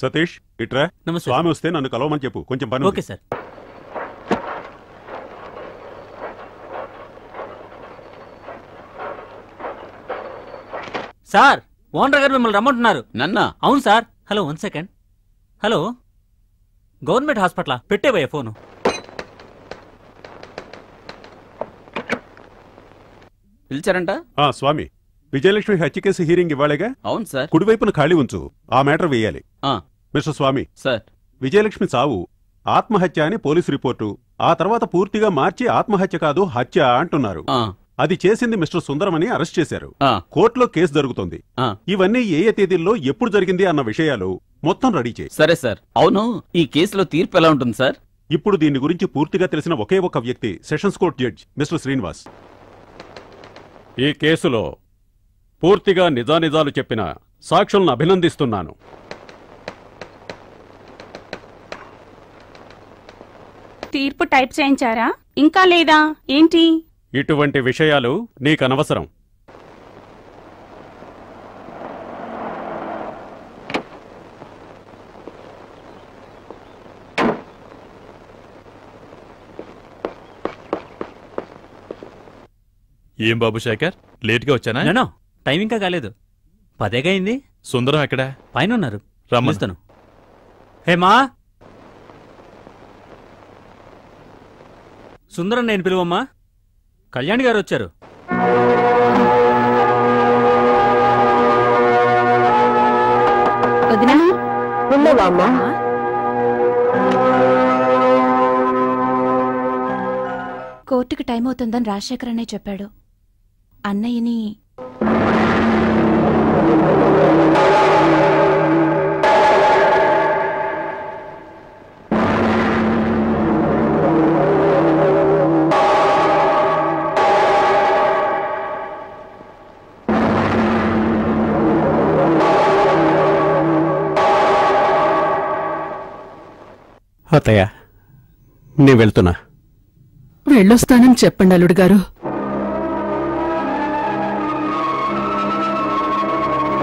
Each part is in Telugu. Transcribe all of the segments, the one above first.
సతీష్ ఇట్రా. స్వామి వస్తే నన్ను కలవమని చెప్పు, కొంచెం పని. Okay sir. సార్ ఓనర్ గారు మిమ్మల్ని రమ్మంటున్నారు. నన్నా? అవును sir. Hello 1 second. Hello, government హాస్పిటలా? పెట్టేవయ్యా ఫోను. పిలిచారంట? స్వామి, విజయలక్ష్మి హత్య కేసు హీరింగ్ ఇవ్వాలేగా? అవును సార్. కుడివైపున ఖాళీ ఉంచు, ఆ మ్యాటర్ వేయాలి. మిస్టర్ స్వామి సార్, విజయలక్ష్మి చావు ఆత్మహత్య అని పోలీసు రిపోర్టు, ఆ తర్వాత పూర్తిగా మార్చి ఆత్మహత్య కాదు హత్య అంటున్నారు. అది చేసింది మిస్టర్ సుందరం అని అరెస్ట్ చేశారు. కోర్టులో కేసు జరుగుతుంది. ఇవన్నీ ఏ తేదీల్లో ఎప్పుడు జరిగింది అన్న విషయాలు మొత్తం రెడీ చేయి. సరే సార్. అవును, ఈ కేసులో తీర్పు ఎలా ఉంటుంది సార్? ఇప్పుడు దీని గురించి పూర్తిగా తెలిసిన ఒకే ఒక వ్యక్తి sessions court judge mister Srinivas. ఈ కేసులో పూర్తిగా నిజానిజాలు చెప్పిన సాక్షులను అభినందిస్తున్నాను. తీర్పు టైప్ చేయించారా ఇంకా లేదా ఏంటి? ఇటువంటి విషయాలు నీకనవసరం. ఏం బాబు శేఖర్, లేట్గా వచ్చానా? నో, టైం ఇంకా కాలేదు. 10 అయింది. సుందరం ఎక్కడా? పైన ఉన్నారు. రమ్మను. హేమా, సుందరం నేను పిలువమ్మా. కళ్యాణ్ గారు వచ్చారు. కోర్టుకి టైం అవుతుందని రాజశేఖర్ అన్నయ్య చెప్పాడు. అన్నయ్యని అత్తయ్య, నీ వెళ్తున్నా. వెళ్ళొస్తానని చెప్పండి అల్లుడు గారు.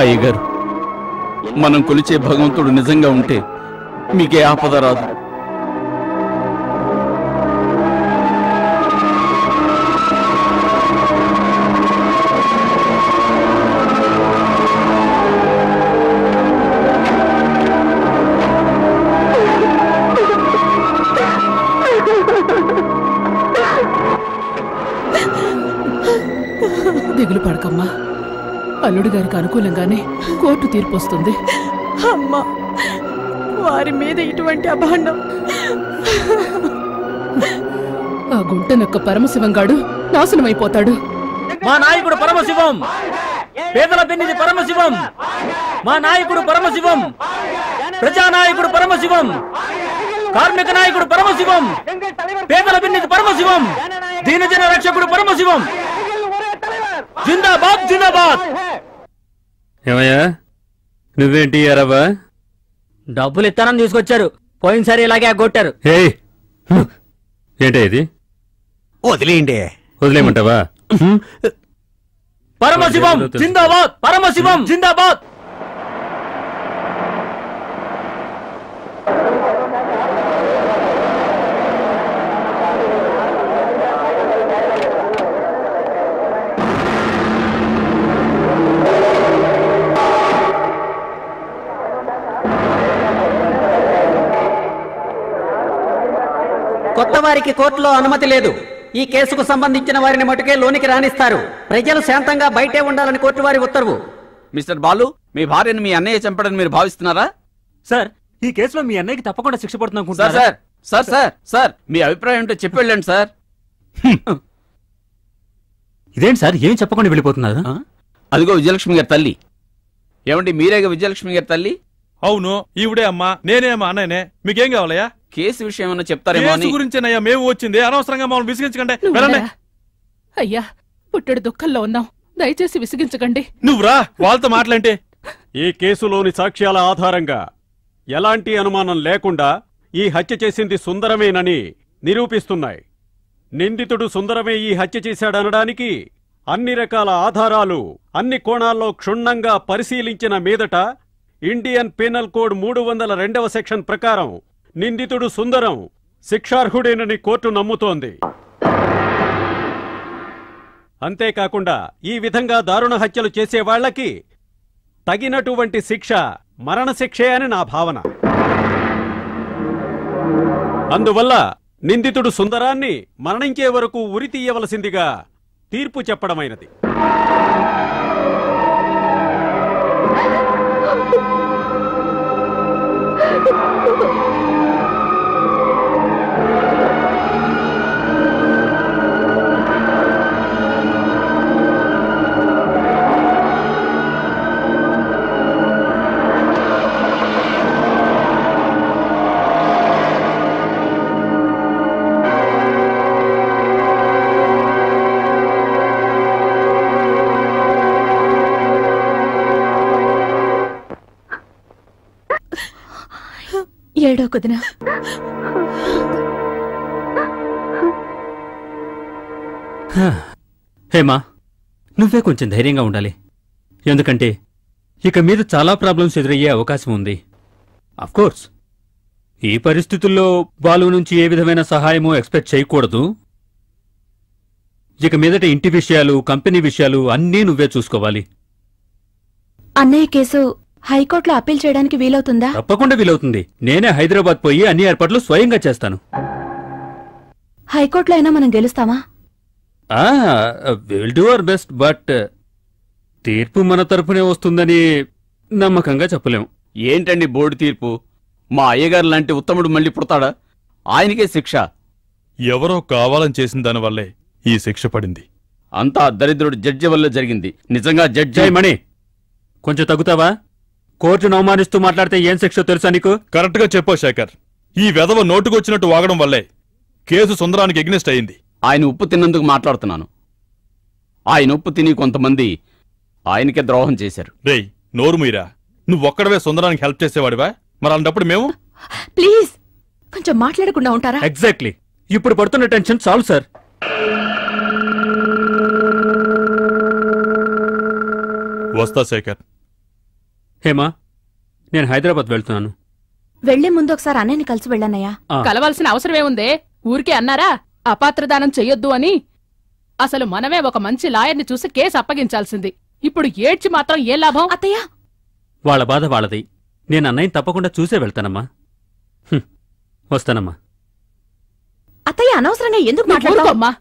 అయ్యగారు, మనం కొలిచే భగవంతుడు నిజంగా ఉంటే మీకే ఆపద రాదు. దిగులు పడకమ్మా, అల్లుడు గారికి అనుకూలంగానే కోర్టు తీర్పు వస్తుంది. అమ్మా, వారి మీద ఇటువంటి అభాండం. ఆ గుంటనొక్క పరమశివంగాడు నాశనమైపోతాడు. మా నాయకుడు పరమశివం, పేదల పెన్నిది పరమశివం. మా నాయకుడు పరమశివం, ప్రజానాయకుడు పరమశివం, కార్మిక నాయకుడు పరమశివం, పేదల పెన్నిది పరమశివం, దీనజన రక్షకుడు పరమశివం. జిందాబాద్ జిందాబాద్. ఏమయ్యా, నువ్వేంటి అరవా? డబ్బులు ఇస్తానని తీసుకొచ్చారు. పోయినసారి ఇలాగే కొట్టారు. ఏంటి ఇది? వదిలేయండి. వదిలేయమంటావా? పరమశివం జిందాబాద్, పరమశివం జిందాబాద్. కొత్త వారికి కోర్టులో అనుమతి లేదు. ఈ కేసుకు సంబంధించిన వారిని మటుకే లోనికి రాణిస్తారు. ప్రజలు శాంతంగా బయటే ఉండాలని కోర్టు వారి ఉత్తర్వు. మిస్టర్ బాలు, మీ భార్యను మీ అన్నయ్య చంపడని మీరు భావిస్తున్నారా? సార్, ఈ కేసులో మీ అన్నయ్యకి తప్పకుండా శిక్ష పడుతుంది. Sir sir sir sir sir మీ అభిప్రాయం ఏంటో చెప్పి వెళ్ళండి సార్. ఇదేంటి సార్, ఏం చెప్పకుండా వెళ్ళిపోతున్నారు? అదిగో విజయలక్ష్మి గారి తల్లి. ఏమండి, మీరేగా విజయలక్ష్మి గారి తల్లి? అవును, ఈవిడే అమ్మా. నేనే అమ్మా అన్నయ్యనే. మీకేం కావాలయ్యా? కేసు విషయం ఏమన్నా చెప్తారేమో అని. గురించేనయ్యా మేము వచ్చింది. అనవసరంగా మమ్మల్ని విసిగించకండి. అయ్యా, పుట్టెడు దుఃఖంలో ఉన్నాం, దయచేసి విసిగించకండి. నువ్వురా వాళ్ళతో మాట్లాంటే. ఈ కేసులోని సాక్ష్యాల ఆధారంగా ఎలాంటి అనుమానం లేకుండా ఈ హత్య చేసింది సుందరమేనని నిరూపిస్తున్నాయి. నిందితుడు సుందరమే ఈ హత్య చేశాడనడానికి అన్ని రకాల ఆధారాలు అన్ని కోణాల్లో క్షుణ్ణంగా పరిశీలించిన మీదట ఇండియన్ పీనల్ కోడ్ 302వ సెక్షన్ ప్రకారం నిందితుడు సుందరం శిక్షార్హుడేనని కోర్టు నమ్ముతోంది. అంతేకాకుండా ఈ విధంగా దారుణ హత్యలు చేసేవాళ్లకి తగినటువంటి శిక్ష మరణశిక్షే అని నా భావన. అందువల్ల నిందితుడు సుందరాన్ని మరణించే వరకు ఉరి తీయవలసిందిగా తీర్పు చెప్పడమైనది. ఏడో కుదిన హేమా, నువ్వే కొంచెం ధైర్యంగా ఉండాలి. ఎందుకంటే ఇక మీద చాలా ప్రాబ్లమ్స్ ఎదురయ్యే అవకాశం ఉంది. అఫ్కోర్స్ ఈ పరిస్థితుల్లో బాలు నుంచి ఏ విధమైన సహాయమూ ఎక్స్పెక్ట్ చేయకూడదు. ఇక మీదట ఇంటి విషయాలు, కంపెనీ విషయాలు అన్నీ నువ్వే చూసుకోవాలి. అన్నయ్య కేసు హైకోర్టులో అప్పీల్ చేయడానికి వీలవుతుందా? తప్పకుండా వీలవుతుంది. నేనే హైదరాబాద్ పోయి అన్ని ఏర్పాట్లు స్వయంగా చేస్తాను. హైకోర్టులో అయినా మనం గెలుస్తామా? Will do our best, but తీర్పు మన తరపునే వస్తుందని నమ్మకంగా చెప్పలేం. ఏంటండి బోర్డు తీర్పు? మా అయ్యగారు లాంటి ఉత్తముడు మళ్ళీ పుడతాడా? ఆయనకే శిక్ష. ఎవరో కావాలని చేసిన దానివల్లే ఈ శిక్ష పడింది. అంతా దరిద్రుడు జడ్జి వల్ల జరిగింది. నిజంగా జడ్జి మణి, కొంచెం తగ్గుతావా? కోర్టును అవమానిస్తూ మాట్లాడితే ఏం శిక్ష తెలుసా నీకు? కరెక్ట్ గా చెప్పావు శేఖర్. ఈ వెధవ నోటుకొచ్చినట్టు వాగడం వల్లే కేసు సుందరానికి ఎగ్నెస్ట్ అయింది. ఆయన ఉప్పు తిన్నందుకు మాట్లాడుతున్నాను. ఆయన ఉప్పు తిని కొంతమంది ఆయనకే ద్రోహం చేశారు. రేయ్, నోరు మీరా. నువ్వొక్కడవే సుందరానికి హెల్ప్ చేసేవాడివా? మరి అలాంటప్పుడు మేము? ప్లీజ్ కొంచెం మాట్లాడకుండా ఉంటారా? ఎగ్జాక్ట్లీ. ఇప్పుడు పడుతున్న టెన్షన్ చాలు సార్. వస్తా శేఖర్. హేమా, నేను హైదరాబాద్ వెళ్తున్నాను. వెళ్లే ముందు ఒకసారి అన్నయ్యని కలిసి వెళ్ళన్నయ్యా. కలవాల్సిన అవసరమేముందే? ఊరికే అన్నారా అపాత్రదానం చెయ్యొద్దు అని? అసలు మనమే ఒక మంచి లాయర్ని చూసి కేసు అప్పగించాల్సింది. ఇప్పుడు ఏడ్చి మాత్రం ఏ లాభం? అత్తయ్య, వాళ్ళ బాధ వాళ్ళది. నేను అన్నయ్యని తప్పకుండా చూసే వెళ్తానమ్మా. వస్తానమ్మా. అత్తయ్య, అనవసరంగా ఎందుకు మాట్లాడుకోమ్మా?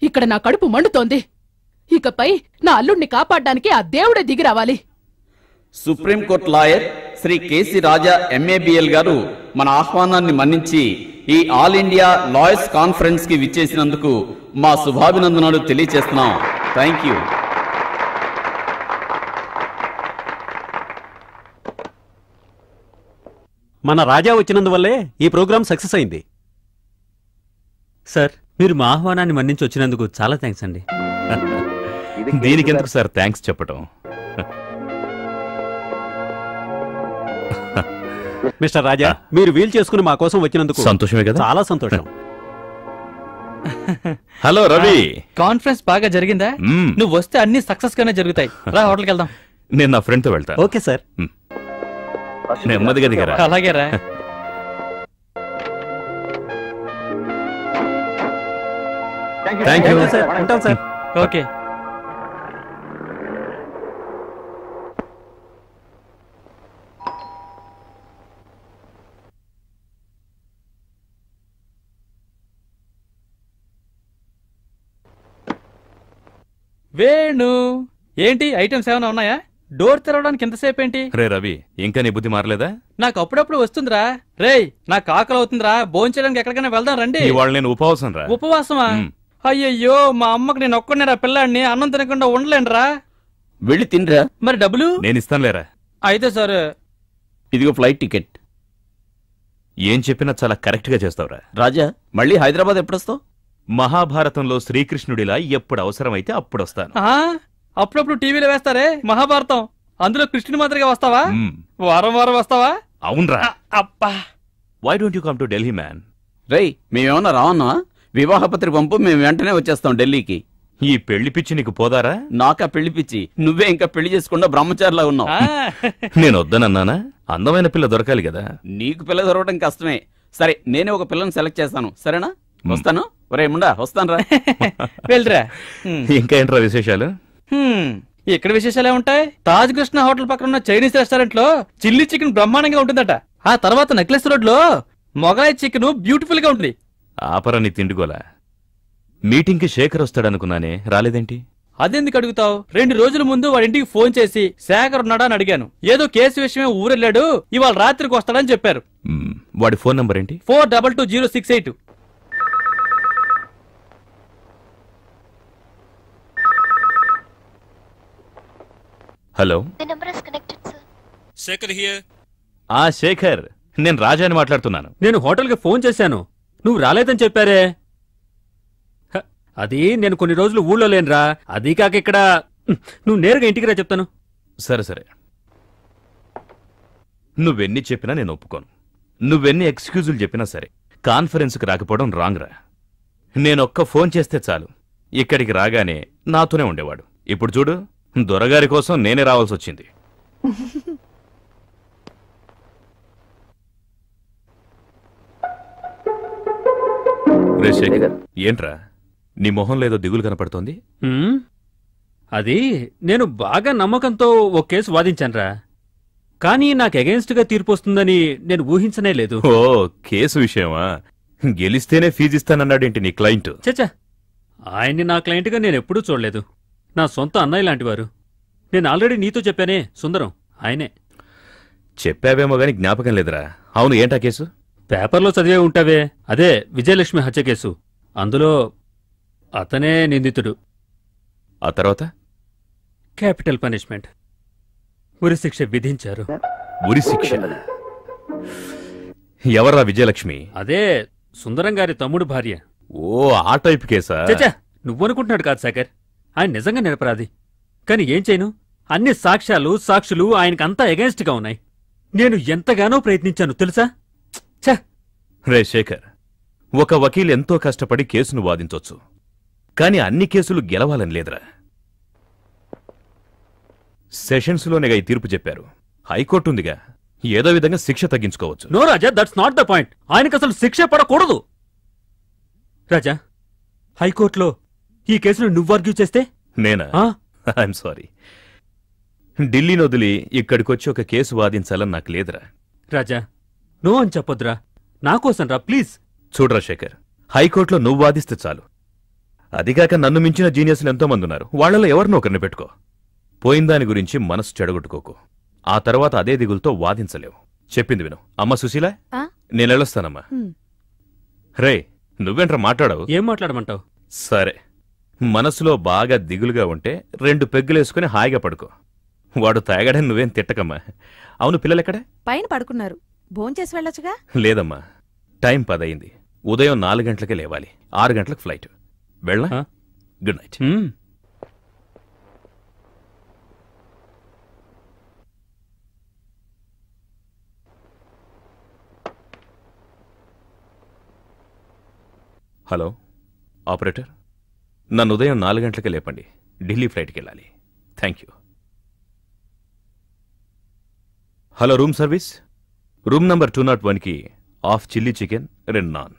ఇక్కడ నా కడుపు మండుతోంది. ఇకపై నా అల్లుణ్ణి కాపాడ్డానికి ఆ దేవుడే దిగి రావాలి. సుప్రీంకోర్టు లాయర్ శ్రీ కేసీ రాజా ఎంఏబిఎల్ గారు మన ఆహ్వానాన్ని మన్నించి ఈ ఆల్ ఇండియా లాయర్స్ కాన్ఫరెన్స్ కి విచ్చేసినందుకు మా శుభాభినందనలు తెలియజేస్తున్నాం. Thank you. మన రాజా వచ్చినందువల్లే ఈ ప్రోగ్రాం సక్సెస్ అయింది. సార్, మీరు మా ఆహ్వానాన్ని మన్నించి వచ్చినందుకు చాలా థ్యాంక్స్ అండి. దీనికెందుకు సార్ థ్యాంక్స్ చెప్పటం? మిస్టర్ రాజా, మీరు వీల్ చేసుకుని మా కోసం వచ్చినందుకు సంతోషమే కదా? చాలా సంతోషం. హలో రవి. కాన్ఫరెన్స్ బాగా జరిగిందా? నువ్వు వస్తే అన్ని సక్సెస్ గానే జరుగుతాయి. రా, హోటల్కి వెళ్దాం. నేను నా ఫ్రెండ్ తో వెళ్తా. Okay sir. నెమ్మదిగా దిగరా. అలాగే రా. Thank you sir. ఉంటాం సార్. ఓకే. వేణు, ఏంటి ఐటమ్స్ ఏమైనా ఉన్నాయా? డోర్ తెరవడానికి ఎంతసేపు ఏంటి? రే రవి, ఇంకా నీ బుద్ధి మారలేదా? నాకు అప్పుడప్పుడు వస్తుందిరా. రేయ్, నాకు ఆకలి అవుతుందిరా. భోంచేయడానికి ఎక్కడికైనా వెళ్దాం రండి. ఇవాళ నేను ఉపవాసం రా. ఉపవాసమా? అయ్యయ్యో, మా అమ్మకి నేను ఒక్కనే రా పిల్లాడిని, అన్నం తినకుండా ఉండలేనురా. వెళ్ళి తినరా. మరి డబ్బులు? నేను ఇస్తానులేరా. అయితే సరే. ఇదిగో ఫ్లైట్ టికెట్. ఏం చెప్పినా చాలా కరెక్ట్ గా చేస్తావురా. రాజా, మళ్ళీ హైదరాబాద్ ఎప్పుడొస్తావు? మహాభారతంలో శ్రీకృష్ణుడిలా ఎప్పుడు అవసరమైతే అప్పుడు వస్తాను. అప్పుడప్పుడు టీవీలో వేస్తారే మహాభారతం, అందులో కృష్ణుని మాదిరిగా వస్తావా? వారం వారం వస్తావా? అవునరా. అబ్బా, why don't you come to Delhi man? రేయ్, మేమేమన్నా రావన్నా? వివాహ పత్రిక పంపు, మేము వెంటనే వచ్చేస్తాం ఢిల్లీకి. ఈ పెళ్లి పిచ్చి నీకు పోదారా? నాకా పెళ్లి పిచ్చి? నువ్వే ఇంకా పెళ్లి చేసుకుండా బ్రహ్మచారిలా ఉన్నావు. నేను వద్దనన్నానా? అందమైన పిల్ల దొరకాలి కదా. నీకు పిల్ల దొరకడం కష్టమే. సరే, నేనే ఒక పిల్లని సెలెక్ట్ చేస్తాను, సరేనా? వస్తాను. ఒరే ముండా, వస్తాను రా. వెళ్ళరా. ఇంకా ఏంట్రా విశేషాలు? ఇక్కడ విశేషాలే ఉంటాయి. తాజ్ కృష్ణ హోటల్ పక్కన ఉన్న చైనీస్ రెస్టారెంట్ లో చిల్లీ చికెన్ బ్రహ్మాండంగా ఉంటుందట. ఆ తర్వాత నెక్లెస్ రోడ్ లో మొగలాయ్ చికెన్ బ్యూటిఫుల్ గా ఉంటుంది. ఆపరా నీ తిండిగోలా. మీటింగ్ కి శేఖర్ వస్తాడనుకున్నానే, రాలేదేంటి? అదెందుకు అడుగుతావు? 2 రోజుల ముందు వాడి ఇంటికి ఫోన్ చేసి శేఖర్ ఉన్నాడా అని అడిగాను. ఏదో కేసు విషయమే ఊరెళ్ళాడు, ఇవాళ రాత్రికి వస్తాడని చెప్పారు. వాడి ఫోన్ నంబర్ ఏంటి? 422068. హలో. శేఖర్ హియర్. శేఖర్, నేను రాజాని మాట్లాడుతున్నాను. నేను హోటల్కి ఫోన్ చేశాను, నువ్వు రాలేదని చెప్పారే. అది నేను కొన్ని రోజులు ఊళ్ళో లేనురా. అది కాక ఇక్కడ నువ్వు నేరుగా ఇంటికి రా, చెప్తాను. సరే సరే, నువ్వెన్ని చెప్పినా నేను ఒప్పుకోను. నువ్వెన్ని ఎక్స్క్యూజులు చెప్పినా సరే, కాన్ఫరెన్స్కి రాకపోవడం రాంగ్ రా. నేనొక్క ఫోన్ చేస్తే చాలు, ఇక్కడికి రాగానే నాతోనే ఉండేవాడు. ఇప్పుడు చూడు, దొరగారి కోసం నేనే రావాల్సి వచ్చింది. రే శేఖర్, ఏంట్రా నీ మొహం లేదో దిగులు కనపడుతోంది? అది నేను బాగా నమ్మకంతో ఓ కేసు వాదించానురా, కానీ నాకు అగెన్స్ట్ గా తీర్పు వస్తుందని నేను ఊహించనే లేదు. ఓ, కేసు విషయమా? గెలిస్తేనే ఫీజు ఇస్తానన్నాడేంటి నీ క్లయింట్? చచ్చా, ఆయన్ని నా క్లయింట్గా నేను ఎప్పుడూ చూడలేదు. నా సొంత అన్నయ్య లాంటివారు. నేను ఆల్రెడీ నీతో చెప్పానే, సుందరం ఆయనే. చెప్పావేమో గాని జ్ఞాపకం లేదురా. అవును, ఏంటా కేసు? పేపర్లో చదివే ఉంటావే, అదే విజయలక్ష్మి హత్య కేసు. అందులో అతనే నిందితుడు. ఆ తర్వాత క్యాపిటల్ పనిష్మెంట్, ఉరిశిక్ష విధించారు. ఉరిశిక్ష? ఎవర్రా విజయలక్ష్మి? అదే సుందరం గారి తమ్ముడు భార్య. ఓ, ఆ టైప్ కేసా? చచ్చా, నువ్వనుకుంటున్నాడు కాదు శేఖర్, ఆయన నిజంగా నిరపరాధి. కాని ఏం చేయను, అన్ని సాక్షులు ఆయనకంతా ఎగెన్స్ట్ గా ఉన్నాయి. నేను ఎంతగానో ప్రయత్నించాను తెలుసా. రే శేఖర్, ఒక వకీల్ ఎంతో కష్టపడి కేసును వాదించొచ్చు, కాని అన్ని కేసులు గెలవాలని లేదురా. సెషన్స్లోనేగా ఈ తీర్పు చెప్పారు. హైకోర్టు ఉందిగా, ఏదో విధంగా శిక్ష తగ్గించుకోవచ్చు. No Raja, that's not the point. ఆయనకు అసలు శిక్ష పడకూడదు. రాజా, హైకోర్టులో ఈ కేసును నువ్వు ఆర్గ్యూ చేస్తే? నేనా? I'm sorry. ఢిల్లీని వదిలి ఇక్కడికొచ్చి ఒక కేసు వాదించాలని నాకు లేదురా. రాజా, నో అని చెప్పొద్దురా, నాకోసం రా ప్లీజ్. చూడరా శేఖర్, హైకోర్టులో నువ్వు వాదిస్తే చాలు. అదిగాక నన్ను మించిన జీనియస్లు ఎంతో మంది ఉన్నారు, వాళ్లలో ఎవరినో ఒకరిని పెట్టుకో. పోయిందాని గురించి మనసు చెడగొట్టుకోకు. ఆ తర్వాత అదే దిగులతో వాదించలేవు. చెప్పింది విను. అమ్మ సుశీల, నేనెళ్ళొస్తానమ్మా. రే, నువ్వేంట్రా మాట్లాడవు? ఏం మాట్లాడమంటావు? సరే, మనసులో బాగా దిగులుగా ఉంటే 2 పెగ్గులేసుకుని హాయిగా పడుకో. వాడు తాగాడని నువ్వేం తిట్టకమ్మా. అవును, పిల్లలెక్కడే? పైన పడుకున్నారు. భోంచేసి వెళ్ళొచ్చుగా. లేదమ్మా, టైం 10 అయింది. ఉదయం 4 గంటలకే లేవాలి. 6 గంటలకు ఫ్లైట్. వెళ్ళా? Good night. హలో ఆపరేటర్, నన్ను ఉదయం 4 గంటలకే లేపండి. ఢిల్లీ ఫ్లైట్కి వెళ్ళాలి. Thank you. Hello, room service. Room number 201కి హాఫ్ చిల్లీ చికెన్, 2 నాన్.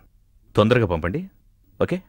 తొందరగా పంపండి. ఓకే?